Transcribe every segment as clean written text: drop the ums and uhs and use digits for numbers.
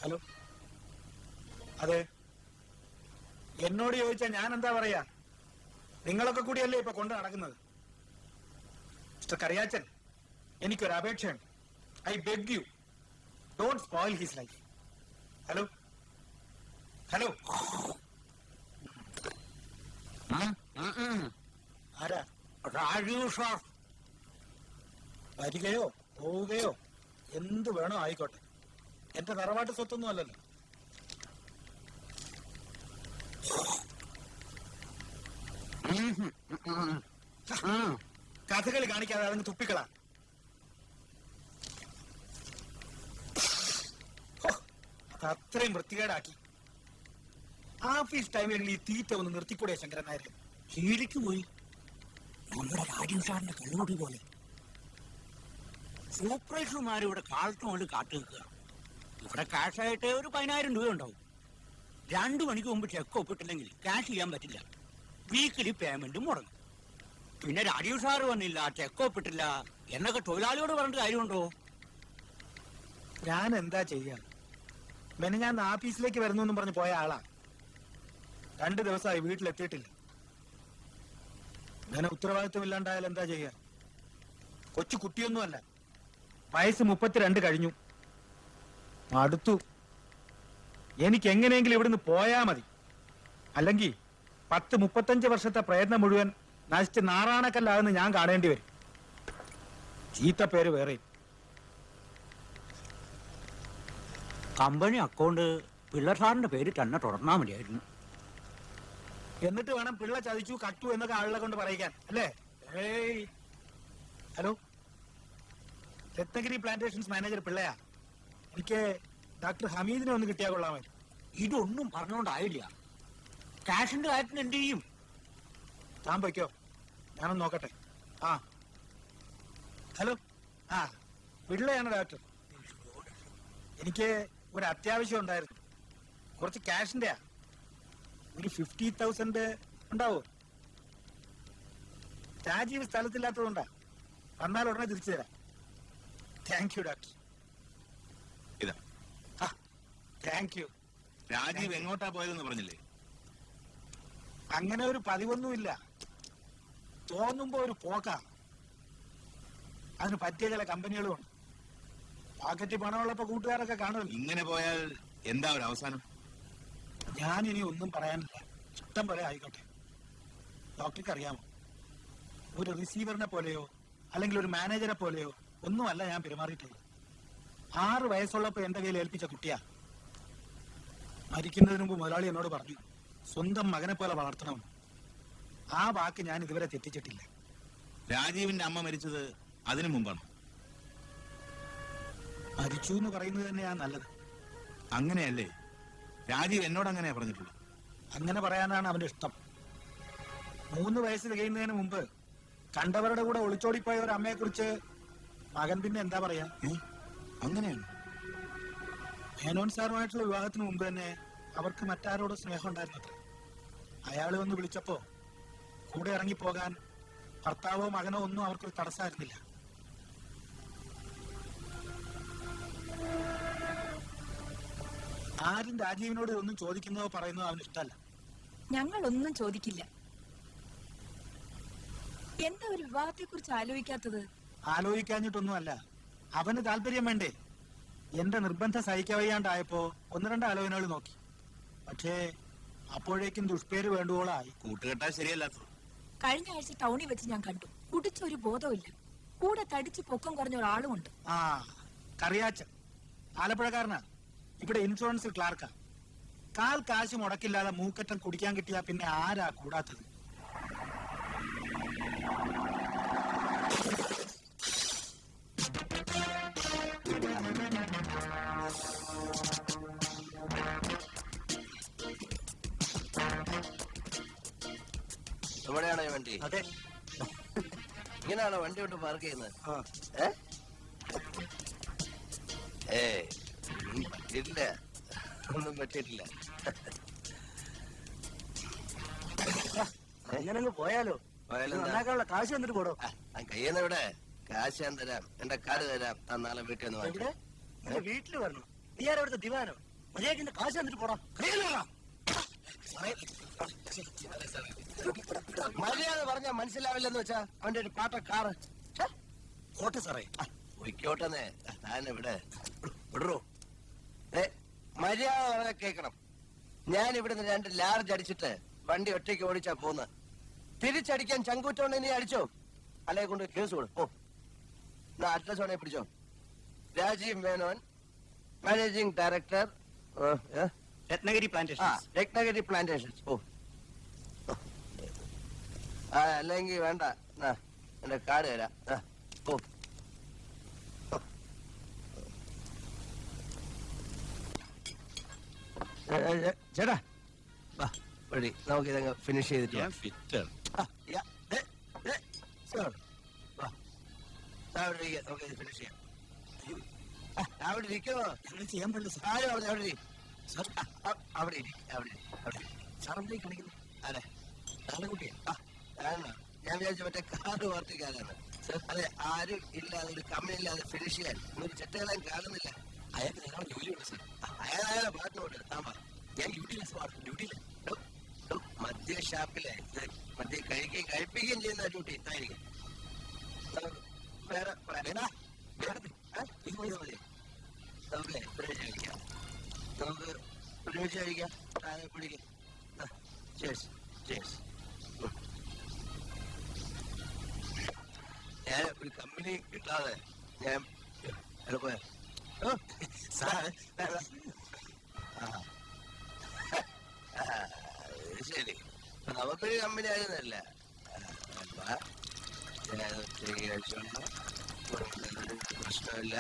Hello, അതെ, എന്നോട് ചോദിച്ചാൽ ഞാൻ എന്താ പറയാ? നിങ്ങളൊക്കെ കൂടിയല്ലേ ഇപ്പൊ കൊണ്ട് നടക്കുന്നത്. മിസ്റ്റർ കറിയാച്ചൻ, എനിക്കൊരു അപേക്ഷയുണ്ട്. I beg you, don't spoil his life. Hello hello, ആരാ? രാജീവ് സാർ. വരികയോ പോവുകയോ എന്ത് വേണോ ആയിക്കോട്ടെ, എന്റെ തറവാട്ട് സ്വത്തൊന്നും അല്ലല്ലോ. കഥകളി കാണിക്കാതെ അതങ്ങ് തുപ്പിക്കളാ. അത് അത്രയും വൃത്തികേടാക്കി. ഓഫീസ് ടൈമിൽ ഈ തീറ്റ ഒന്ന് നിർത്തിക്കൂടെ ശങ്കരൻ നായർ? ശീലിക്ക് പോയി. നമ്മുടെ രാജീവ് സാറിന്റെ കള്ളുകൂടി പോലെ സൂപ്പർവൈസർമാർ ഇവിടെ കാലത്ത് കൊണ്ട് കാത്തു നിൽക്കുക. ഇവിടെ ക്യാഷായിട്ട് ഒരു 10,000 രൂപ ഉണ്ടാവും. 2 മണിക്ക് മുമ്പ് ചെക്ക് ഒപ്പിട്ടില്ലെങ്കിൽ ക്യാഷ് ചെയ്യാൻ പറ്റില്ല. വീക്കിലി പേയ്മെന്റ് മുടങ്ങും. പിന്നെ രാജീവ് സാറ് വന്നില്ല, ചെക്ക് ഒപ്പിട്ടില്ല എന്നൊക്കെ തൊഴിലാളിയോട് പറഞ്ഞിട്ട് കാര്യമുണ്ടോ? ഞാൻ എന്താ ചെയ്യാ? ഞാൻ ഓഫീസിലേക്ക് വരുന്നു എന്നും പറഞ്ഞ് പോയ ആളാ. 2 ദിവസമായി വീട്ടിലെത്തിയിട്ടില്ല. അങ്ങനെ ഉത്തരവാദിത്വം ഇല്ലാണ്ടായാൽ എന്താ ചെയ്യാ? കൊച്ചു കുട്ടിയൊന്നുമല്ല, വയസ്സ് 32 കഴിഞ്ഞു. അടുത്തു. എനിക്ക് എങ്ങനെയെങ്കിലും ഇവിടുന്ന് പോയാ മതി. അല്ലെങ്കിൽ 10-35 വർഷത്തെ പ്രയത്നം മുഴുവൻ നശിച്ച് നാറാണക്കല്ലാതെന്ന് ഞാൻ കാണേണ്ടി വരും. ചീത്ത പേര് വേറെ. കമ്പനി അക്കൗണ്ട് പിള്ള സാറിന്റെ പേര് തന്നെ തുടർന്നാ മതിയായിരുന്നു. എന്നിട്ട് വേണം പിള്ള ചതിച്ചു കട്ടു എന്നൊക്കെ ആളുകളെ കൊണ്ട് പറയിക്കാൻ, അല്ലേ? ഏയ്, ഹലോ, രത്നഗിരി പ്ലാന്റേഷൻസ് മാനേജർ പിള്ളയാ. എനിക്ക് ഡോക്ടർ ഹമീദിനെ ഒന്ന് കിട്ടിയാൽ കൊള്ളാമായിരുന്നു. ഇതൊന്നും പറഞ്ഞോണ്ടായില്ല. ക്യാഷിന്റെ കാര്യത്തിന് എന്ത് ചെയ്യും? താൻ പൊയ്ക്കോ, ഞാനൊന്ന് നോക്കട്ടെ. ആ, ഹലോ, ആ, പിള്ളയാണ് ഡോക്ടർ. എനിക്ക് ഒരു അത്യാവശ്യം ഉണ്ടായിരുന്നു. കുറച്ച് ക്യാഷിന്റെയാ. ഒരു 50,000 ഉണ്ടാവോ? രാജീവ് സ്ഥലത്തില്ലാത്തതുകൊണ്ടാ. വന്നാൽ ഉടനെ തിരിച്ചു തരാം. Thank you doctor. ഇതാ. Thank you. രാജീവ് എങ്ങോട്ടാ പോയതെന്ന് പറഞ്ഞില്ലേ? അങ്ങനെ ഒരു പതിവൊന്നുമില്ല. തോന്നുമ്പോ ഒരു പോക്കാ. അതിന് പറ്റിയ ചില കമ്പനികളും ഉണ്ട്. പോക്കറ്റിൽ പണമുള്ളപ്പോ കൂട്ടുകാരൊക്കെ കാണുമല്ലോ. ഇങ്ങനെ പോയാൽ എന്താ ഒരു അവസാനം? ഞാനിനി ഒന്നും പറയാനില്ല. ഇഷ്ടം പോലെ ആയിക്കോട്ടെ. ഡോക്ടർക്ക് അറിയാമോ, ഒരു റിസീവറിനെ പോലെയോ അല്ലെങ്കിൽ ഒരു മാനേജറെ പോലെയോ ഒന്നുമല്ല ഞാൻ പെരുമാറിയിട്ടുള്ളത്. 6 വയസ്സുള്ളപ്പോ എന്റെ കയ്യിൽ ഏൽപ്പിച്ച കുട്ടിയാ. മരിക്കുന്നതിന് മുമ്പ് മുതലാളി എന്നോട് പറഞ്ഞു, സ്വന്തം മകനെ പോലെ വളർത്തണമെന്ന്. ആ വാക്ക് ഞാൻ ഇതുവരെ തെറ്റിച്ചിട്ടില്ല. രാജീവിന്റെ അമ്മ മരിച്ചത് അതിനു മുമ്പാണ്. മരിച്ചു എന്ന് പറയുന്നത് തന്നെയാ നല്ലത്. അങ്ങനെയല്ലേ? രാജീവ് എന്നോട് അങ്ങനെയാ പറഞ്ഞിട്ടുള്ളൂ. അങ്ങനെ പറയാനാണ് അവന്റെ ഇഷ്ടം. 3 വയസ്സ് തികയുന്നതിന് മുമ്പ് കണ്ടവരുടെ കൂടെ ഒളിച്ചോടിപ്പോയ ഒരു അമ്മയെ കുറിച്ച് മകൻ പിന്നെ എന്താ പറയാ? അങ്ങനെയാണ്. മേനോൻ സാറുമായിട്ടുള്ള വിവാഹത്തിന് മുമ്പ് തന്നെ അവർക്ക് മറ്റാരോട് സ്നേഹം ഉണ്ടായിരുന്നത്ര. അയാൾ വന്ന് വിളിച്ചപ്പോ കൂടെ ഇറങ്ങിപ്പോകാൻ ഭർത്താവോ മകനോ ഒന്നും അവർക്കൊരു തടസ്സമായിരുന്നില്ല. ആരും രാജീവിനോട് ഒന്നും ചോദിക്കുന്നതോ പറയുന്നതോ അവന് ഇഷ്ടമല്ല. ഞങ്ങളൊന്നും ചോദിക്കില്ല. എന്താ ഒരു വിവാഹത്തെ കുറിച്ച് ആലോചിക്കാത്തത്? ആലോചിക്കാഞ്ഞിട്ടൊന്നുമല്ല, അവന് താല്പര്യം വേണ്ടേ? എന്റെ നിർബന്ധം സഹിക്കവയ്യാണ്ടായപ്പോ 1-2 ആലോചനകൾ നോക്കി. പക്ഷേ അപ്പോഴേക്കും ദുഷ്പേര് വേണ്ടുവോളായി. കൂട്ടുകെട്ടാ ശരിയല്ലാത്തത്. കഴിഞ്ഞ ആഴ്ച ടൗണിൽ വെച്ച് ഞാൻ കണ്ടു. കുടിച്ചൊരു ബോധമില്ല. കൂടെ തടിച്ച് പൊക്കം കുറഞ്ഞ ഒരാളുമുണ്ട്. ആ, കറിയാച്ചൻ ആലപ്പുഴക്കാരനാ. ഇവിടെ ഇൻഷുറൻസിൽ ക്ലാർക്കാ. കാശ് മുടക്കില്ലാതെ മൂക്കറ്റം കുടിക്കാൻ കിട്ടിയാ പിന്നെ ആരാ കൂടാത്തത്? എവിടെയാണോ വണ്ടി? അതെ, ഇങ്ങനെയാണോ വണ്ടി കൊണ്ട് പാർക്ക് ചെയ്യുന്നത്? പറ്റിയിട്ടില്ല, ഒന്നും പറ്റിയിട്ടില്ല. അങ്ങനെ പോയാലോ? പോയാലും കാശ് വന്നിട്ട് പോടോ. കയ്യെന്ന് ഇവിടെ കാശ് ഞാൻ തരാം, എന്റെ കാർഡ് തരാം. നാളെ വീട്ടിൽ നിന്ന് വാങ്ങിച്ചു. വീട്ടില് വരണം. നീ ആരവിടുത്തെ ദിവാനോ? മര്യാദ കാശ് തന്നിട്ട് പോടാ. മര്യാദ പറഞ്ഞാ മനസ്സിലാവില്ലെന്ന് വെച്ചാ അവന്റെ ഒരു പാട്ട കാറ് ഓട്ടെ സാറേ. പൊയ്ക്കോട്ടെന്നേ. താൻ ഇവിടെ വിടറോ. മര്യാദ പറഞ്ഞാ കേക്കണം. ഞാൻ ഇവിടുന്ന് 2 ലാർജ് അടിച്ചിട്ട് വണ്ടി ഒറ്റയ്ക്ക് ഓടിച്ചാ പോന്ന്. തിരിച്ചടിക്കാൻ ചങ്കൂറ്റോണ്ട് നീ അടിച്ചോ, അല്ലെ കൊണ്ട് കേസ് കൊടു. അഡ്രസ് വേണേ പിടിച്ചോ. Rajeev Menon, managing director, Ratnagiri plantation. Ratnagiri plantations. അല്ലെങ്കിൽ വേണ്ട, എന്റെ കാർഡ് തരാം. ചേട്ടാ വഴി നമുക്ക് ഇതങ്ങ് ഫിനിഷ് ചെയ്തിട്ട് ഞാൻ ഫിറ്റർ. നമുക്ക് ഇത് ഫിനിഷ് ചെയ്യാം. അവിടെ ഇരിക്കണോ? ഞങ്ങൾ ചെയ്യാൻ പാടില്ല സാർ. ആരും അവിടെ അവിടെ സാർ അവിടെ അവിടെ സാർ എന്തേ കാണിക്കുന്നു? അതെ നാളുകുട്ടിയെ ഞാൻ വിചാരിച്ച മറ്റേ കാറ് പാർട്ടിക്കാരാണ്. അതെ, ആരും ഇല്ലാതെ ഒരു കമ്പനി ഇല്ലാതെ ഫിനിഷ് ചെയ്യാൻ ഒരു ചെറ്റകളെയും കാണുന്നില്ല. അയാൾക്ക് ഞങ്ങളുടെ ജോലിയുണ്ട് സാർ. അയാളെ പാട്ടിനോട്ട് താമ ഞാൻ ഡ്യൂട്ടിയില്ല സാർ, ഡ്യൂട്ടിയില്ല. മദ്യ ഷാപ്പിലെ മദ്യ കഴിക്കുകയും കഴിപ്പിക്കുകയും ചെയ്യുന്ന ഡ്യൂട്ടി ഇതായിരിക്കും. വേറെ ഇത് മതി മതി. നമുക്ക് ഒരുമിച്ച് കഴിക്കാം. നമുക്ക് ഒരുമിച്ച് കഴിക്കാം. താഴെ പിടിക്കാം. Chairs chairs. ഞാൻ ഒരു കമ്പനി കിട്ടാതെ ഞാൻ എളുപ്പ സാർ ശരി, നമുക്കൊരു കമ്പനി ആയിരുന്നല്ല. പ്രശ്നമില്ല.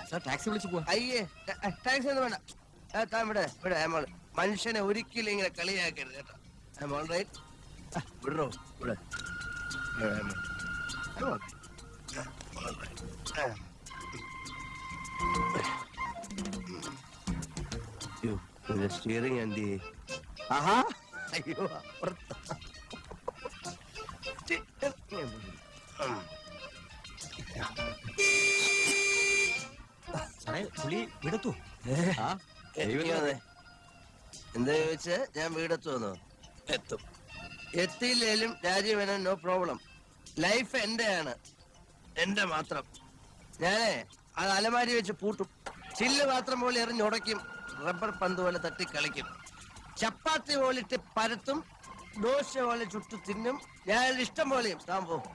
സാർ ടാക്സി വിളിച്ചു പോവാ. അയ്യേ, ടാക്സി ഒന്നും വേണ്ട. താൻ ഇവിടെ ഇവിടെ മനുഷ്യനെ ഒരിക്കലും ഇങ്ങനെ കളിയാക്കരുത് കേട്ടോ. വിടറോ ഇവിടെ. Steering Andy. ആഹാ, അയ്യോ അപ്പുറത്ത്. സാറേ പുള്ളി വിടത്തു. എന്താ ചോദിച്ച് ഞാൻ വീടെത്തു വന്നോ? എത്തും. എത്തിയില്ലേലും രാജീവന നോ പ്രോബ്ലം. ലൈഫ് എന്റെയാണ്, എന്റെ മാത്രം. ഞാനേ അത് അലമാരി വെച്ച് പൂട്ടും. ചില്ല് പാത്രം പോലെ എറിഞ്ഞുടയ്ക്കും. റബ്ബർ പന്ത് പോലെ തട്ടി കളിക്കും. ചപ്പാത്തി പോലിട്ട് പരത്തും. ദോശ പോലെ ചുട്ടു തിന്നും. ഞാൻ ഇഷ്ടം പോലെയും. താൻ പോടോ.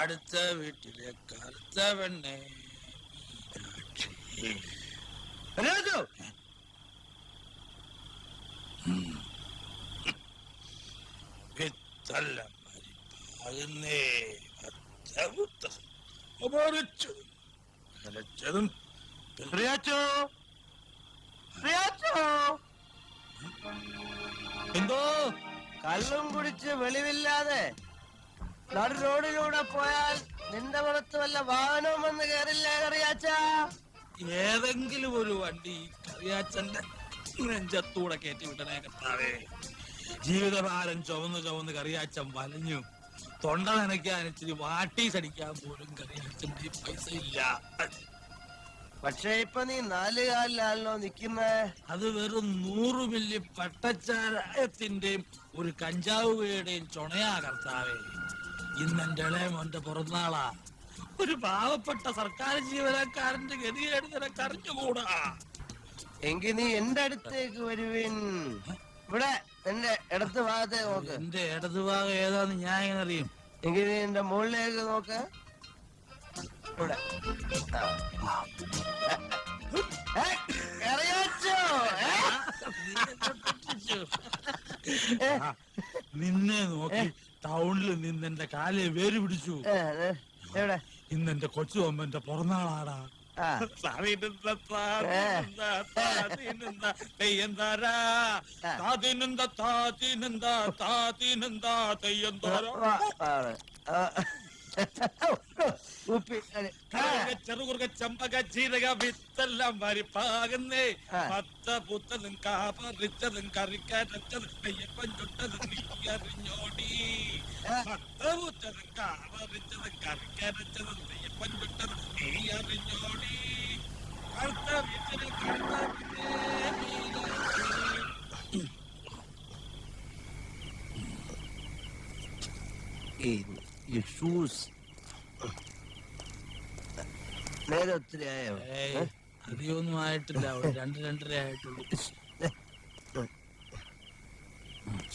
അടുത്ത വീട്ടിലെ കറുത്ത പെണ്ണെ വിത്തല്ല മരിപ്പാകുന്നേ. അത്യപുത്തം അപരിച്ചതും നിലച്ചതും എന്തോ കള്ളും കുടിച്ച് വെളിവില്ലാതെ നടു റോഡിലൂടെ പോയാൽ നിന്റെ പുറത്ത് വല്ല വാഹനവും വന്ന് കയറില്ല കറിയാച്ചാ. ഏതെങ്കിലും ഒരു വണ്ടി കറിയാച്ചന്റെ നെഞ്ചത്തൂടെ കയറ്റി വിട്ടണേ കർത്താവേ. ജീവിതഭാരം ചുവന്ന് കറിയാച്ചൻ വലഞ്ഞു. തൊണ്ട നനയ്ക്കാൻ ഇച്ചിരി വാട്ടീസ് അടിക്കാൻ പോലും കറിയാച്ചന്റെ പൈസ ഇല്ല. പക്ഷെ ഇപ്പൊ നീ 4 കാലിലാണല്ലോ നിക്കുന്നേ. അത് വെറും 100 മില്ലി പട്ടച്ചാരത്തിന്റെയും ഒരു കഞ്ചാവ് വീടേയും ചുണയാ കർത്താവേ. ഇന്നെന്റെ ഇളയ മോന്റെ പിറന്നാളാ. ഒരു പാവപ്പെട്ട സർക്കാർ ജീവനക്കാരന്റെ ഗതികേട് നിനക്ക് അറിഞ്ഞുകൂടാ. എങ്കിൽ നീ എന്റെ അടുത്തേക്ക് വരുവിൻ. ഇവിടെ എന്റെ ഇടത്ത് ഭാഗത്തെ നോക്ക്. എന്റെ ഇടത് ഭാഗം ഏതാന്ന് ഞാൻ എങ്ങനെ അറിയും? എങ്കിൽ നീ എന്റെ മുകളിലേക്ക് നോക്ക്. ഇവിടെ. കറിയാച്ചോ? നിന്നെ നോക്കി ടൗണിൽ നിന്ന് എന്റെ കാലെ വേര് പിടിച്ചു. എവിടെ? ഇന്ന് എന്റെ കൊച്ചു അമ്മന്റെ പിറന്നാളാടാ. ആ. ഉപ്പി ചെറുകുറുക ചമ്പക ജീരക വിത്തെല്ലാം വരിപ്പാകുന്നേ. പത്ത പുത്തതും കാപ്പറിച്ചതും കറിക്കരച്ചതും നെയ്യപ്പം ചുട്ടതും നീ അറിഞ്ഞോടി. പത്ത പുത്തതും കാപ്പറിച്ചതും കറിക്കരച്ചതും നെയ്യപ്പം ചുട്ടതും നീ അറിഞ്ഞോടി. കറുത്ത വീട്ടിൽ കറുത്ത ഷൂസ് നേരെ ഒത്തിരി ആയോ? അധികമൊന്നും ആയിട്ടില്ല. അവിടെ 2-2.5 ആയിട്ടുള്ളൂ.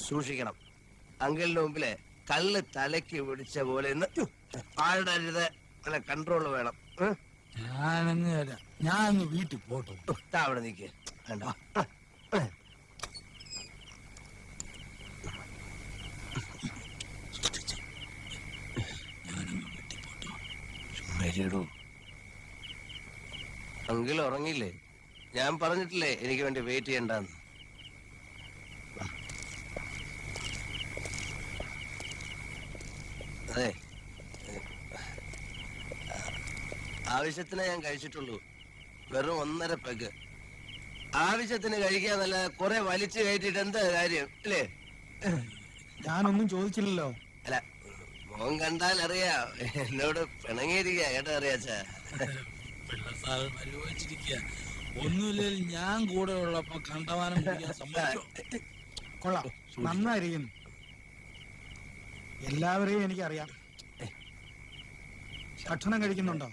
സൂക്ഷിക്കണം. അങ്കിളിന്റെ മുമ്പിലെ കല്ല് തലയ്ക്ക് പിടിച്ച പോലെ ഇന്ന് ആളുടെ നല്ല കൺട്രോള് വേണം. ഞാനങ്ങ് തരാം. ഞാനൊന്ന് വീട്ടിൽ പോട്ടോ. അവിടെ നിൽക്ക്. വേണ്ട. അങ്കിൾ ഉറങ്ങിയില്ലേ? ഞാൻ പറഞ്ഞിട്ടില്ലേ എനിക്ക് വേണ്ടി വെയിറ്റ് ചെയ്യണ്ടെന്ന്. അതെ, ആവശ്യത്തിനെ ഞാൻ കഴിച്ചിട്ടുള്ളൂ. വെറും 1.5 പെഗ്. ആവശ്യത്തിന് കഴിക്കാന്നല്ല കുറെ വലിച്ചു കയറ്റിട്ട് എന്താ കാര്യം അല്ലേ? ഞാനൊന്നും ചോദിച്ചില്ലല്ലോ. അല്ല, മോൻ കണ്ടാൽ അറിയാം എന്നോട് പിണങ്ങിയിരിക്കുക കേട്ടോ. അറിയാച്ചാ പിള്ളസാറ് പരിപാലിച്ചിരിക്കുക. ഒന്നുമില്ലെങ്കിൽ ഞാൻ കൂടെ ഉള്ളപ്പോ കണ്ടമാനം കുടിക്കാൻ സമ്മതിച്ചോ? കൊള്ളാം, നന്നായിരിക്കുന്നു. എല്ലാവരെയും എനിക്കറിയാം. ഭക്ഷണം കഴിക്കുന്നുണ്ടോ?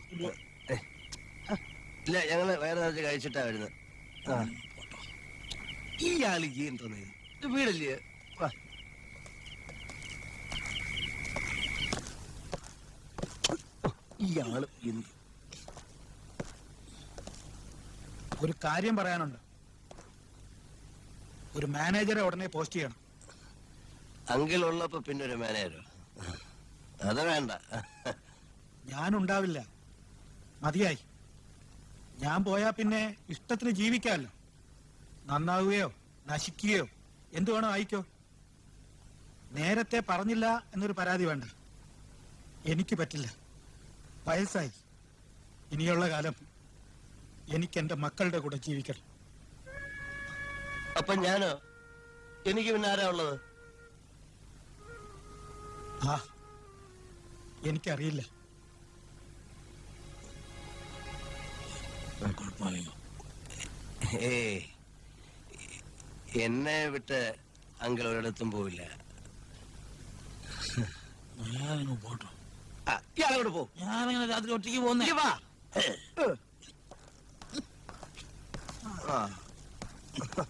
ഇല്ല, ഞങ്ങള് വേറെ നിറച്ച് കഴിച്ചിട്ടാ വരുന്നത്. ഈ ആള് എന്തോന്ന് ഇത് വീടല്ലേ? വാ. ഈ ആള് എന്ത്? ഒരു കാര്യം പറയാനുണ്ട്. ഒരു മാനേജറെ ഉടനെ പോസ്റ്റ് ചെയ്യണം. അങ്കിൾ ഉള്ളപ്പോ പിന്നെ ഒരു മാനേജരോ? അത് വേണ്ട. ഞാനുണ്ടാവില്ല. മതിയായി. ഞാൻ പോയാ പിന്നെ ഇഷ്ടത്തിന് ജീവിക്കാമല്ലോ. നന്നാവുകയോ നശിക്കുകയോ എന്തു വേണോ ആയിക്കോ. നേരത്തെ പറഞ്ഞില്ല എന്നൊരു പരാതി വേണ്ട. എനിക്ക് പറ്റില്ല. വയസ്സായി. ഇനിയുള്ള കാലം എനിക്ക് എന്റെ മക്കളുടെ കൂടെ ജീവിക്കണം. അപ്പൊ ഞാനോ? എനിക്ക് പിന്നെ ആരാ ഉള്ളത്? ആ, എനിക്കറിയില്ല. എന്നെ വിട്ട് അങ്കിൾ ഒരിടത്തും പോവില്ല. ഞാനങ്ങ് പോട്ടോ. ഇയാളോട് പോ. ഞാനങ്ങനെ രാത്രി ഒറ്റയ്ക്ക് പോകുന്നേ. വാ.